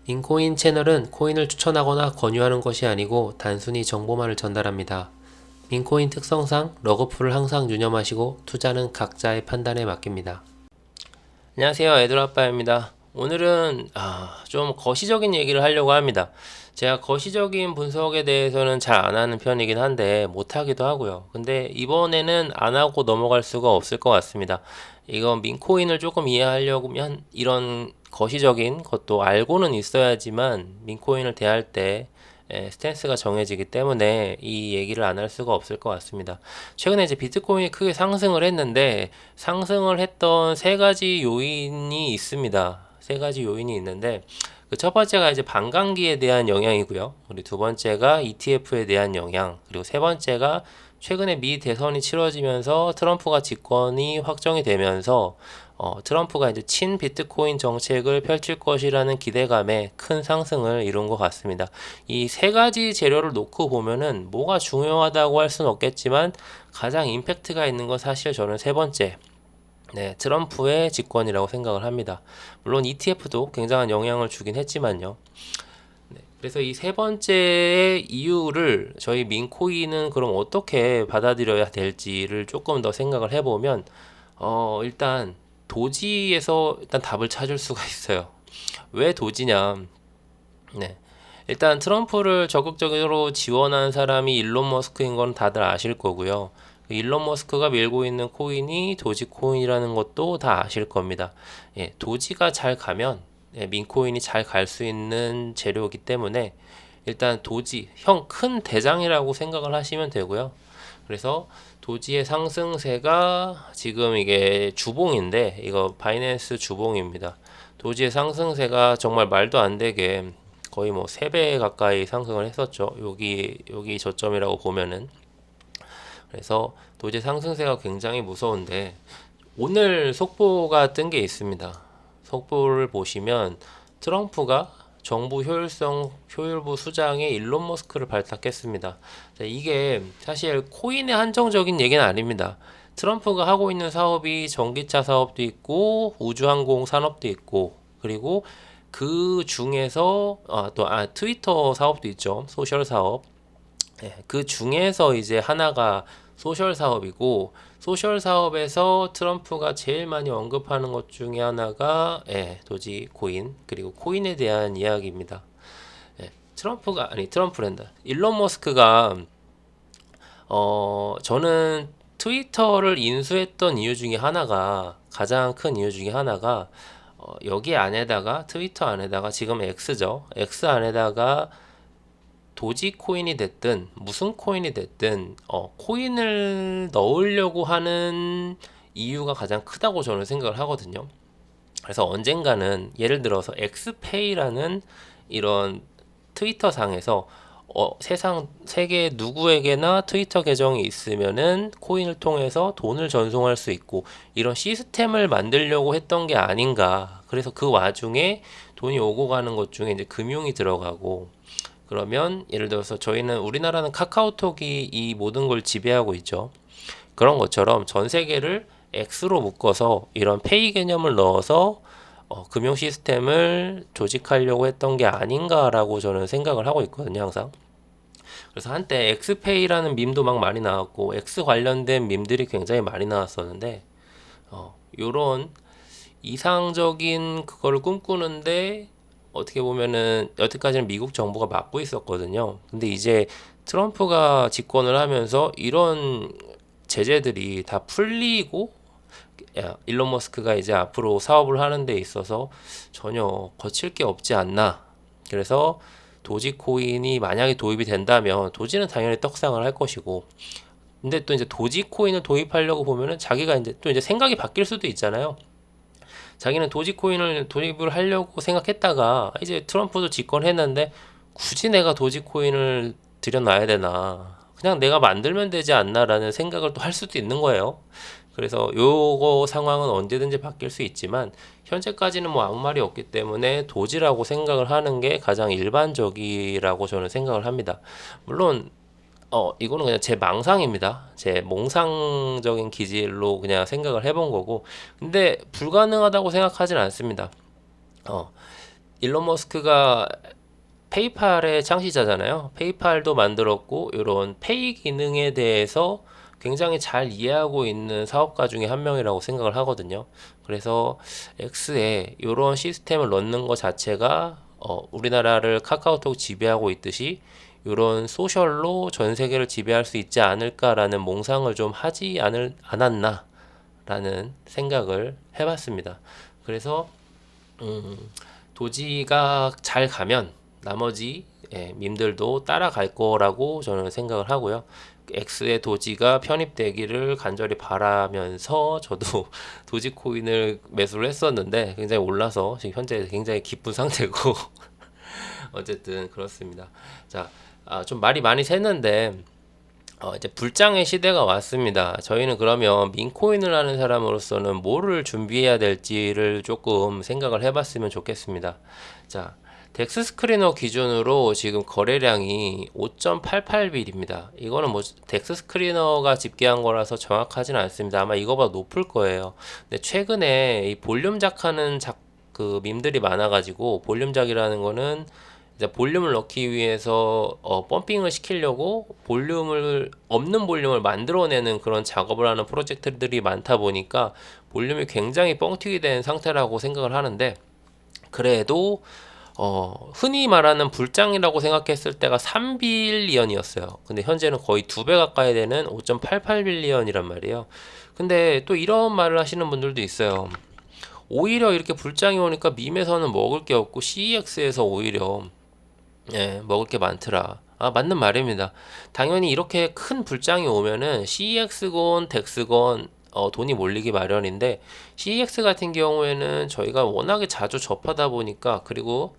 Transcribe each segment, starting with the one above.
민코인 채널은 코인을 추천하거나 권유하는 것이 아니고 단순히 정보만을 전달합니다. 민코인 특성상 러그풀을 항상 유념하시고 투자는 각자의 판단에 맡깁니다. 안녕하세요, 에드아빠입니다. 오늘은 좀 거시적인 얘기를 하려고 합니다. 제가 거시적인 분석에 대해서는 잘 안 하는 편이긴 한데 못하기도 하고요. 근데 이번에는 안 하고 넘어갈 수가 없을 것 같습니다. 이건 민코인을 조금 이해하려면 이런 거시적인 것도 알고는 있어야지만 민코인을 대할 때 스탠스가 정해지기 때문에 이 얘기를 안 할 수가 없을 것 같습니다. 최근에 이제 비트코인이 크게 상승을 했는데 상승을 했던 세 가지 요인이 있습니다. 세 가지 요인이 있는데 그 첫 번째가 이제 반감기에 대한 영향이고요. 그리고 두 번째가 ETF에 대한 영향, 그리고 세 번째가 최근에 미 대선이 치러지면서 트럼프가 집권이 확정이 되면서 트럼프가 이제 친 비트코인 정책을 펼칠 것이라는 기대감에 큰 상승을 이룬 것 같습니다. 이 세 가지 재료를 놓고 보면은 뭐가 중요하다고 할 수는 없겠지만 가장 임팩트가 있는 건 사실 저는 세 번째, 트럼프의 집권이라고 생각을 합니다. 물론 ETF도 굉장한 영향을 주긴 했지만요. 그래서 이 세 번째의 이유를 저희 민코인은 그럼 어떻게 받아들여야 될지를 조금 더 생각을 해보면 일단 도지에서 일단 답을 찾을 수가 있어요. 왜 도지냐? 네. 일단 트럼프를 적극적으로 지원한 사람이 일론 머스크인 건 다들 아실 거고요. 일론 머스크가 밀고 있는 코인이 도지코인이라는 것도 다 아실 겁니다. 예, 도지가 잘 가면 민코인이 잘 갈 수 있는 재료이기 때문에 일단 도지, 형 큰 대장이라고 생각을 하시면 되고요. 그래서 도지의 상승세가 지금 이게 주봉인데 이거 바이낸스 주봉입니다. 도지의 상승세가 정말 말도 안 되게 거의 뭐 3배 가까이 상승을 했었죠. 여기 저점이라고 보면은. 그래서 도지 상승세가 굉장히 무서운데 오늘 속보가 뜬 게 있습니다. 속보를 보시면 트럼프가 정부 효율부 수장에 일론 머스크를 발탁했습니다. 이게 사실 코인에 한정적인 얘기는 아닙니다. 트럼프가 하고 있는 사업이 전기차 사업도 있고 우주항공 산업도 있고 그리고 그 중에서 트위터 사업도 있죠. 소셜 사업. 그 중에서 이제 하나가 소셜 사업이고 소셜 사업에서 트럼프가 제일 많이 언급하는 것 중에 하나가 도지 코인 그리고 코인에 대한 이야기입니다. 트럼프랜다. 일론 머스크가 저는 트위터를 인수했던 이유 중에 하나가 가장 큰 이유 중에 하나가 여기 안에다가 트위터 안에다가 지금 X죠. X 안에다가 도지 코인이 됐든 무슨 코인이 됐든 코인을 넣으려고 하는 이유가 가장 크다고 저는 생각을 하거든요. 그래서 언젠가는 예를 들어서 엑스페이라는 이런 트위터 상에서 세상 세계 누구에게나 트위터 계정이 있으면은 코인을 통해서 돈을 전송할 수 있고 이런 시스템을 만들려고 했던 게 아닌가. 그래서 그 와중에 돈이 오고 가는 것 중에 이제 금융이 들어가고 그러면 예를 들어서 저희는 우리나라는 카카오톡이 이 모든 걸 지배하고 있죠. 그런 것처럼 전 세계를 X로 묶어서 이런 페이 개념을 넣어서 금융 시스템을 조직하려고 했던 게 아닌가라고 저는 생각을 하고 있거든요, 항상. 그래서 한때 엑스페이라는 밈도 막 많이 나왔고 X 관련된 밈들이 굉장히 많이 나왔었는데 요런 이상적인 그거를 꿈꾸는데 어떻게 보면은 여태까지는 미국 정부가 막고 있었거든요. 근데 이제 트럼프가 집권을 하면서 이런 제재들이 다 풀리고 일론 머스크가 이제 앞으로 사업을 하는 데 있어서 전혀 거칠 게 없지 않나. 그래서 도지코인이 만약에 도입이 된다면 도지는 당연히 떡상을 할 것이고 근데 또 이제 도지코인을 도입하려고 보면은 자기가 이제 또 이제 생각이 바뀔 수도 있잖아요. 자기는 도지코인을 도입을 하려고 생각했다가 이제 트럼프도 집권했는데 굳이 내가 도지코인을 들여놔야 되나 그냥 내가 만들면 되지 않나라는 생각을 또 할 수도 있는 거예요. 그래서 요거 상황은 언제든지 바뀔 수 있지만 현재까지는 뭐 아무 말이 없기 때문에 도지라고 생각을 하는 게 가장 일반적이라고 저는 생각을 합니다. 물론 이거는 그냥 제 망상입니다. 제 몽상적인 기질로 그냥 생각을 해본 거고 근데 불가능하다고 생각하진 않습니다. 어, 일론 머스크가 페이팔의 창시자잖아요. 페이팔도 만들었고 이런 페이 기능에 대해서 굉장히 잘 이해하고 있는 사업가 중에 한 명이라고 생각을 하거든요. 그래서 X에 이런 시스템을 넣는 것 자체가 우리나라를 카카오톡 지배하고 있듯이 이런 소셜로 전 세계를 지배할 수 있지 않을까라는 몽상을 좀 하지 않았나라는 생각을 해봤습니다. 그래서 도지가 잘 가면 나머지 밈들도 따라갈 거라고 저는 생각을 하고요. X의 도지가 편입되기를 간절히 바라면서 저도 도지코인을 매수를 했었는데 굉장히 올라서 지금 현재 굉장히 기쁜 상태고 어쨌든 그렇습니다. 자, 좀 말이 많이 샜는데 이제 불장의 시대가 왔습니다. 저희는 그러면 민코인을 하는 사람으로서는 뭐를 준비해야 될지를 조금 생각을 해봤으면 좋겠습니다. 자, 덱스 스크리너 기준으로 지금 거래량이 5.88빌입니다. 이거는 뭐 덱스 스크리너가 집계한 거라서 정확하진 않습니다. 아마 이거보다 높을 거예요. 근데 최근에 이 볼륨작하는 그 밈들이 많아가지고 볼륨작이라는 거는 이제 볼륨을 넣기 위해서 펌핑을 시키려고 볼륨을 없는 볼륨을 만들어내는 그런 작업을 하는 프로젝트들이 많다 보니까 볼륨이 굉장히 뻥튀기 된 상태라고 생각을 하는데 그래도 흔히 말하는 불장이라고 생각했을 때가 3빌리언이었어요. 근데 현재는 거의 2배 가까이 되는 5.88빌리언이란 말이에요. 근데 또 이런 말을 하시는 분들도 있어요. 오히려 이렇게 불장이 오니까 밈에서는 먹을 게 없고 CEX에서 오히려 먹을 게 많더라. 맞는 말입니다. 당연히 이렇게 큰 불장이 오면은 CEX건 덱스건 돈이 몰리기 마련인데 CEX 같은 경우에는 저희가 워낙에 자주 접하다 보니까 그리고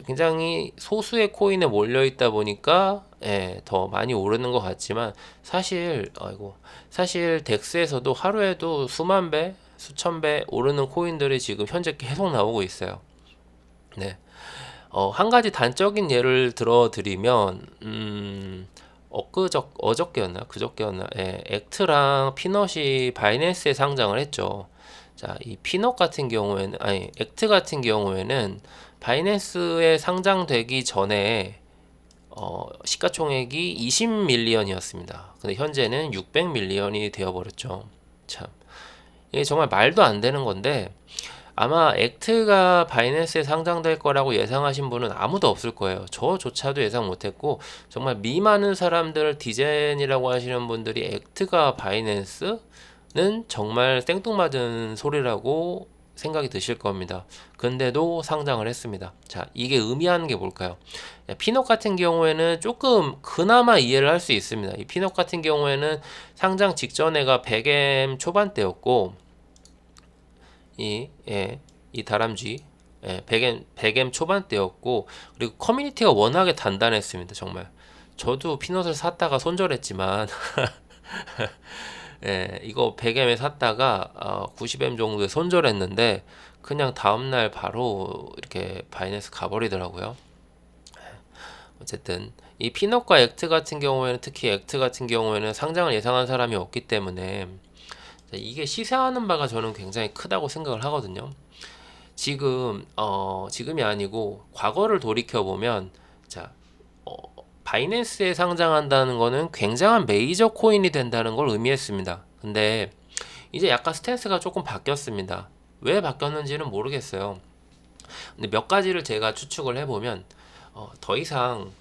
굉장히 소수의 코인에 몰려 있다 보니까 더 많이 오르는 것 같지만 사실 덱스에서도 하루에도 수만 배, 수천 배 오르는 코인들이 지금 현재 계속 나오고 있어요. 네. 한 가지 단적인 예를 들어드리면, 어저께였나? 그저께였나? 액트랑 피넛이 바이낸스에 상장을 했죠. 자, 이 피넛 같은 경우에는, 액트 같은 경우에는 바이낸스에 상장되기 전에, 시가총액이 20밀리언이었습니다. 근데 현재는 600밀리언이 되어버렸죠. 참. 이게 정말 말도 안 되는 건데, 아마 액트가 바이낸스에 상장될 거라고 예상하신 분은 아무도 없을 거예요. 저조차도 예상 못했고 정말 많은 사람들 디젠이라고 하시는 분들이 액트가 바이낸스는 정말 생뚱맞은 소리라고 생각이 드실 겁니다. 근데도 상장을 했습니다. 자, 이게 의미하는 게 뭘까요? 피넛 같은 경우에는 조금 그나마 이해를 할 수 있습니다. 이 피넛 같은 경우에는 상장 직전에가 100M 초반대였고 이 다람쥐 100M 초반대였고 그리고 커뮤니티가 워낙에 단단했습니다. 정말 저도 피넛을 샀다가 손절했지만 이거 100M에 샀다가 90M 정도에 손절했는데 그냥 다음날 바로 이렇게 바이낸스 가버리더라고요. 어쨌든 이 피넛과 액트 같은 경우에는 특히 액트 같은 경우에는 상장을 예상한 사람이 없기 때문에 이게 시세하는 바가 저는 굉장히 크다고 생각을 하거든요. 지금이 아니고 과거를 돌이켜 보면 자, 바이낸스에 상장한다는 거는 굉장한 메이저 코인이 된다는 걸 의미했습니다. 근데 이제 약간 스탠스가 조금 바뀌었습니다. 왜 바뀌었는지는 모르겠어요. 근데 몇 가지를 제가 추측을 해보면 더 이상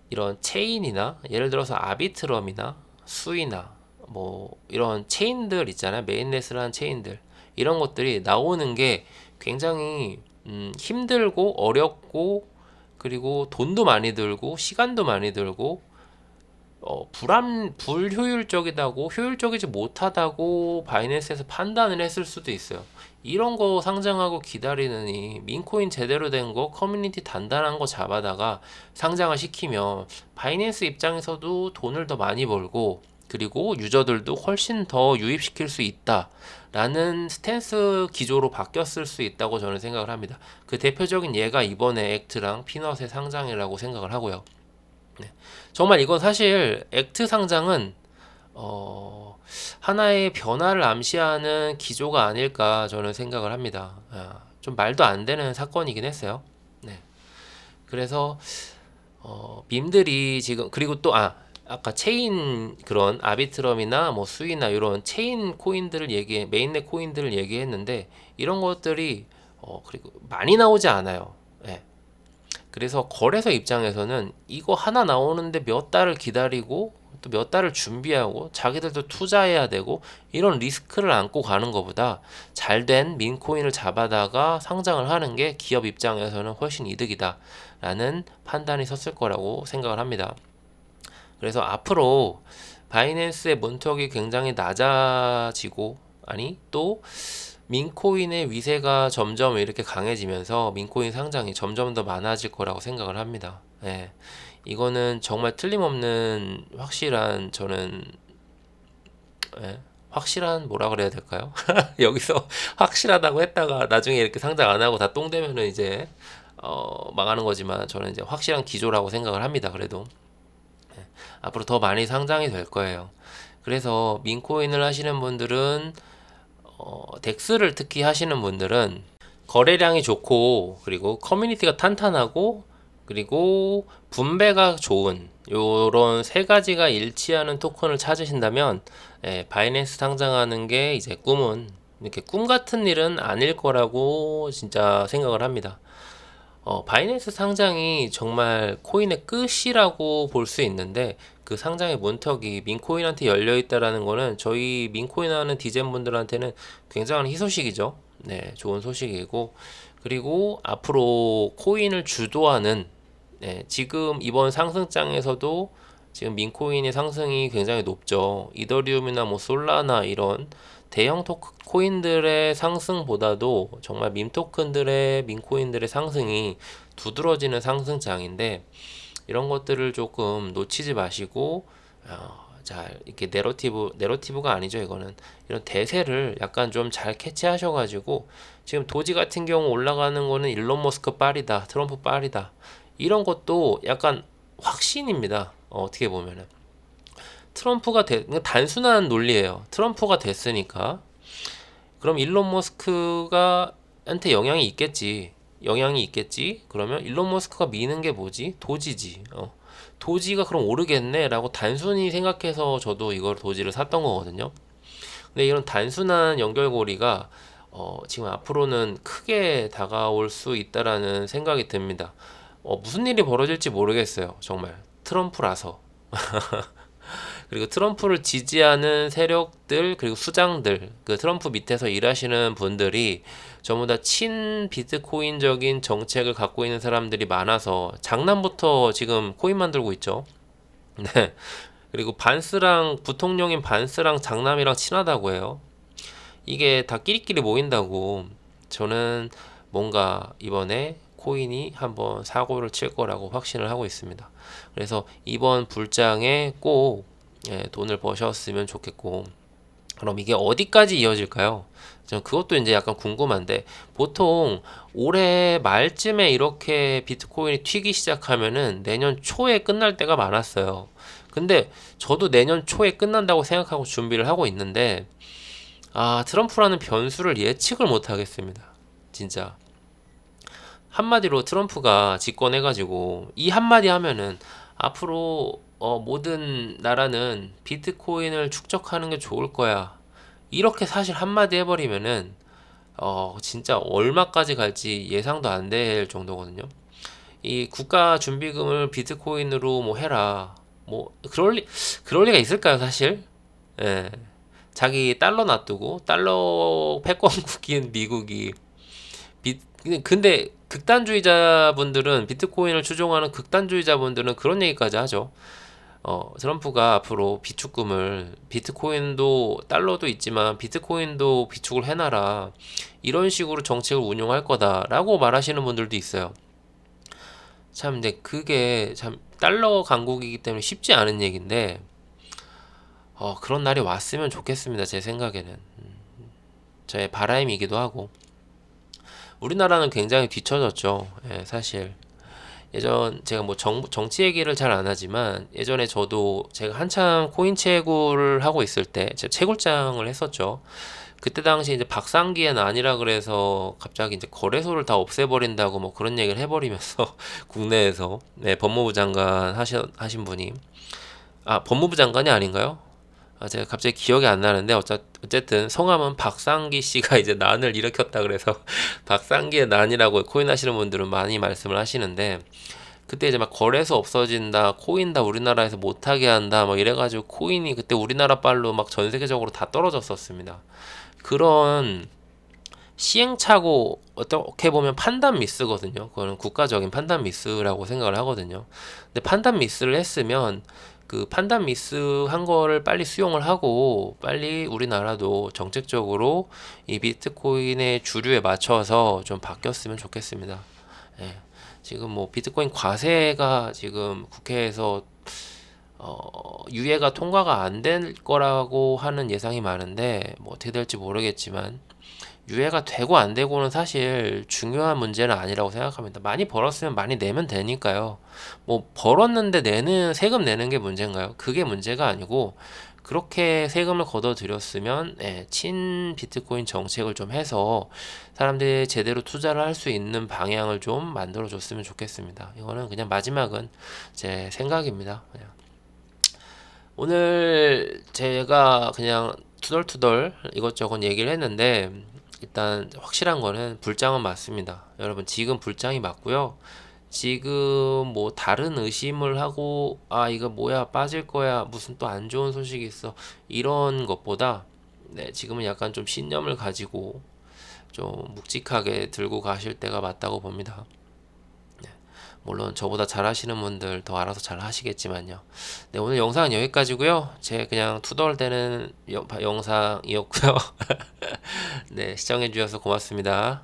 이런 체인이나 예를 들어서 아비트럼이나 수이나 뭐 이런 체인들 있잖아요. 메인넷을 체인들 이런 것들이 나오는 게 굉장히 힘들고 어렵고 그리고 돈도 많이 들고 시간도 많이 들고 불효율적이다고 효율적이지 못하다고 바이낸스에서 판단을 했을 수도 있어요. 이런 거 상장하고 기다리느니 민코인 제대로 된 거 커뮤니티 단단한 거 잡아다가 상장을 시키면 바이낸스 입장에서도 돈을 더 많이 벌고 그리고 유저들도 훨씬 더 유입시킬 수 있다 라는 스탠스 기조로 바뀌었을 수 있다고 저는 생각을 합니다. 그 대표적인 예가 이번에 액트랑 피넛의 상장이라고 생각을 하고요. 네. 정말 이건 사실 액트 상장은 하나의 변화를 암시하는 기조가 아닐까 저는 생각을 합니다. 좀 말도 안 되는 사건이긴 했어요. 네. 그래서 밈들이 지금 그리고 또 아까 체인 그런 아비트럼이나 뭐 수이나 이런 체인 코인들을 메인넷 코인들을 얘기했는데 이런 것들이 그리고 많이 나오지 않아요. 예. 그래서 거래소 입장에서는 이거 하나 나오는데 몇 달을 기다리고 또 몇 달을 준비하고 자기들도 투자해야 되고 이런 리스크를 안고 가는 것보다 잘된 민코인을 잡아다가 상장을 하는 게 기업 입장에서는 훨씬 이득이다 라는 판단이 섰을 거라고 생각을 합니다. 그래서 앞으로 바이낸스의 문턱이 굉장히 낮아지고 또 민코인의 위세가 점점 이렇게 강해지면서 민코인 상장이 점점 더 많아질 거라고 생각을 합니다. 예. 이거는 정말 틀림없는 확실한 저는 확실한 뭐라 그래야 될까요? 여기서 확실하다고 했다가 나중에 이렇게 상장 안 하고 다 똥 되면은 이제 망하는 거지만 저는 이제 확실한 기조라고 생각을 합니다. 그래도 앞으로 더 많이 상장이 될 거예요. 그래서 민코인을 하시는 분들은 덱스를 특히 하시는 분들은 거래량이 좋고 그리고 커뮤니티가 탄탄하고 그리고 분배가 좋은 요런 세 가지가 일치하는 토큰을 찾으신다면 바이낸스 상장하는 게 이제 이렇게 꿈 같은 일은 아닐 거라고 진짜 생각을 합니다. 바이낸스 상장이 정말 코인의 끝이라고 볼 수 있는데 그 상장의 문턱이 민코인한테 열려 있다라는 거는 저희 민코인 하는 디젠 분들한테는 굉장한 희소식이죠. 네, 좋은 소식이고 그리고 앞으로 코인을 주도하는 지금 이번 상승장에서도 지금 민코인의 상승이 굉장히 높죠. 이더리움이나 뭐 솔라나 이런 대형 코인들의 상승보다도 정말 민코인들의 상승이 두드러지는 상승장인데 이런 것들을 조금 놓치지 마시고 잘 이렇게 내러티브가 아니죠. 이거는 이런 대세를 약간 좀 잘 캐치하셔가지고 지금 도지 같은 경우 올라가는 거는 일론 머스크 빨이다, 트럼프 빨이다 이런 것도 약간 확신입니다. 어떻게 보면은 트럼프가 단순한 논리예요. 트럼프가 됐으니까 그럼 일론 머스크가 한테 영향이 있겠지. 그러면 일론 머스크가 미는 게 뭐지? 도지지. 도지가 그럼 오르겠네라고 단순히 생각해서 저도 이걸 도지를 샀던 거거든요. 근데 이런 단순한 연결고리가 지금 앞으로는 크게 다가올 수 있다라는 생각이 듭니다. 무슨 일이 벌어질지 모르겠어요. 정말 트럼프라서. 그리고 트럼프를 지지하는 세력들 그리고 수장들 그 트럼프 밑에서 일하시는 분들이 전부 다 친 비트코인적인 정책을 갖고 있는 사람들이 많아서 장난부터 지금 코인 만들고 있죠. 네. 그리고 부통령인 반스랑 장남이랑 친하다고 해요. 이게 다 끼리끼리 모인다고. 저는 뭔가 이번에 코인이 한번 사고를 칠 거라고 확신을 하고 있습니다. 그래서 이번 불장에 꼭 돈을 버셨으면 좋겠고 그럼 이게 어디까지 이어질까요? 저는 그것도 이제 약간 궁금한데 보통 올해 말쯤에 이렇게 비트코인이 튀기 시작하면은 내년 초에 끝날 때가 많았어요. 근데 저도 내년 초에 끝난다고 생각하고 준비를 하고 있는데 트럼프라는 변수를 예측을 못 하겠습니다. 진짜 한마디로 트럼프가 집권해가지고 이 한마디 하면은 앞으로 모든 나라는 비트코인을 축적하는 게 좋을 거야. 이렇게 사실 한마디 해버리면은 진짜 얼마까지 갈지 예상도 안 될 정도거든요. 이 국가 준비금을 비트코인으로 뭐 해라. 뭐 그럴 리가 있을까요, 사실? 예. 자기 달러 놔두고 달러 패권국인 미국이 근데 극단주의자분들은 비트코인을 추종하는 극단주의자분들은 그런 얘기까지 하죠. 트럼프가 앞으로 비축금을 비트코인도 달러도 있지만 비트코인도 비축을 해놔라 이런 식으로 정책을 운용할 거다라고 말하시는 분들도 있어요. 참 근데 그게 참 달러 강국이기 때문에 쉽지 않은 얘기인데 그런 날이 왔으면 좋겠습니다. 제 생각에는 저의 바람이기도 하고 우리나라는 굉장히 뒤처졌죠. 사실 제가 뭐 정치 얘기를 잘 안 하지만 예전에 저도 제가 한참 코인 채굴을 하고 있을 때 제가 채굴장을 했었죠. 그때 당시 이제 박상기의 난이라 그래서 갑자기 이제 거래소를 다 없애버린다고 뭐 그런 얘기를 해버리면서 국내에서 네, 법무부 장관 하신 분이 법무부 장관이 아닌가요? 제가 갑자기 기억이 안 나는데 어쨌든 성함은 박상기 씨가 이제 난을 일으켰다 그래서 박상기의 난이라고 코인 하시는 분들은 많이 말씀을 하시는데 그때 이제 막 거래소 없어진다, 코인 다 우리나라에서 못하게 한다, 뭐 이래가지고 코인이 그때 우리나라 빨로 막 전 세계적으로 다 떨어졌었습니다. 그런 시행착오 어떻게 보면 판단 미스거든요. 그거는 국가적인 판단 미스라고 생각을 하거든요. 근데 판단 미스를 했으면 그 판단 미스 한 거를 빨리 수용을 하고 빨리 우리나라도 정책적으로 이 비트코인의 주류에 맞춰서 좀 바뀌었으면 좋겠습니다. 예. 지금 뭐 비트코인 과세가 지금 국회에서 유예가 통과가 안 될 거라고 하는 예상이 많은데 뭐 어떻게 될지 모르겠지만 유예가 되고 안 되고는 사실 중요한 문제는 아니라고 생각합니다. 많이 벌었으면 많이 내면 되니까요. 뭐 벌었는데 세금 내는 게 문제인가요? 그게 문제가 아니고 그렇게 세금을 걷어들였으면 친 비트코인 정책을 좀 해서 사람들이 제대로 투자를 할 수 있는 방향을 좀 만들어 줬으면 좋겠습니다. 이거는 그냥 마지막은 제 생각입니다. 그냥. 오늘 제가 그냥 투덜투덜 이것저것 얘기를 했는데 일단 확실한 거는 불장은 맞습니다. 여러분 지금 불장이 맞고요. 지금 뭐 다른 의심을 하고 이거 뭐야 빠질 거야 무슨 또 안 좋은 소식이 있어 이런 것보다 지금은 약간 좀 신념을 가지고 좀 묵직하게 들고 가실 때가 맞다고 봅니다. 물론 저보다 잘하시는 분들 더 알아서 잘 하시겠지만요. 네, 오늘 영상은 여기까지고요. 제 그냥 투덜대는 영상이었고요. 네, 시청해 주셔서 고맙습니다.